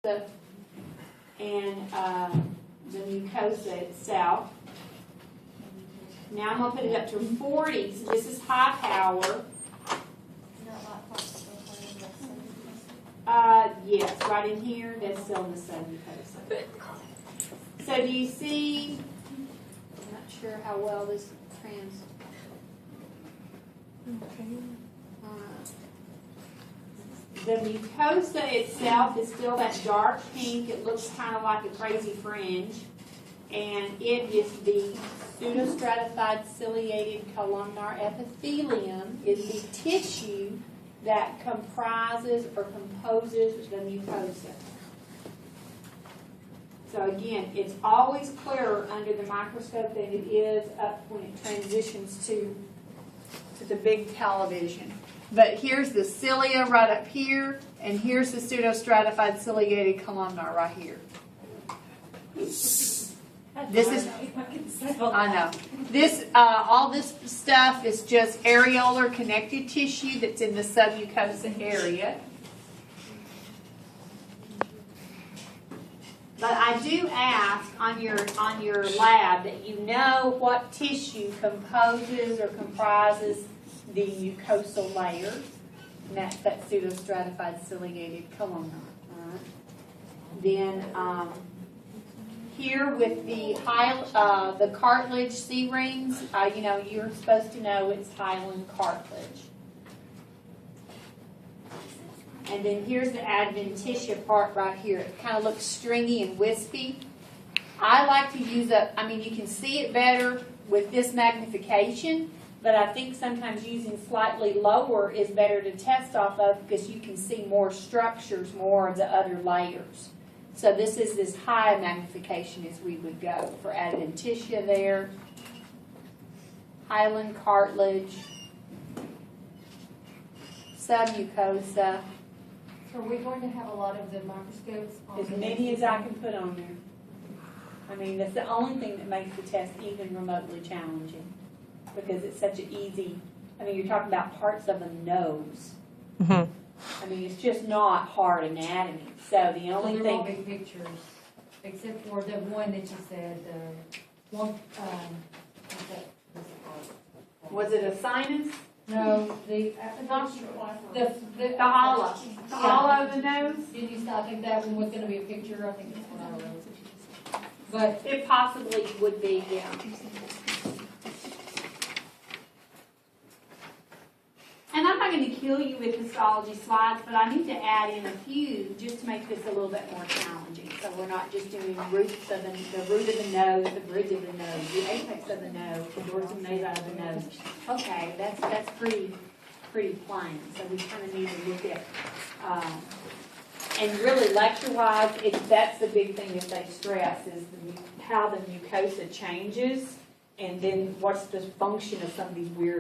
and the mucosa itself. Now I'm going to put it up to 40, so this is high power. Yes, right in here, that's still in the submucosa. So do you see, I'm not sure how well this the mucosa itself is still that dark pink. It looks kind of like a crazy fringe. And it is the pseudostratified ciliated columnar epithelium is the tissue that comprises or composes the mucosa. So again, it's always clearer under the microscope than it is up when it transitions to the big television. But here's the cilia right up here, and here's the pseudostratified ciliated columnar right here. This is, I know. This, all this stuff is just areolar connective tissue that's in the submucosa area. But I do ask on your lab that you know what tissue composes or comprises the mucosal layer, and that's that pseudostratified ciliated columnar. Right. Then here with the cartilage C rings, you know, you're supposed to know it's hyaline cartilage. And then here's the adventitia part right here. It kind of looks stringy and wispy. I like to use you can see it better with this magnification, but I think sometimes using slightly lower is better to test off of because you can see more structures, more of the other layers. So this is as high magnification as we would go for adventitia there, hyaline cartilage, submucosa. So are we going to have a lot of the microscopes on? As many as I can put on there. I mean, that's the only thing that makes the test even remotely challenging because it's such an easy, I mean, you're talking about parts of the nose. Mm-hmm. I mean, it's just not hard anatomy. So the only there thing... won't be pictures, except for the one that you said, one, what's that? Was it a sinus? No, the hollow. The hollow of the nose? Did you, I think that one was going to be a picture. I think that's what I wrote. But it possibly would be, yeah. And I'm not going to kill you with histology slides, but I need to add in a few just to make this a little bit more challenging. So we're not just doing roots of the root of the nose, the bridge of the nose, the apex of the nose, the dorsum nasi of the nose. Okay, that's pretty plain. So we kind of need to look at, and really lecture-wise, that's the big thing that they stress is how the mucosa changes, and then what's the function of some of these weird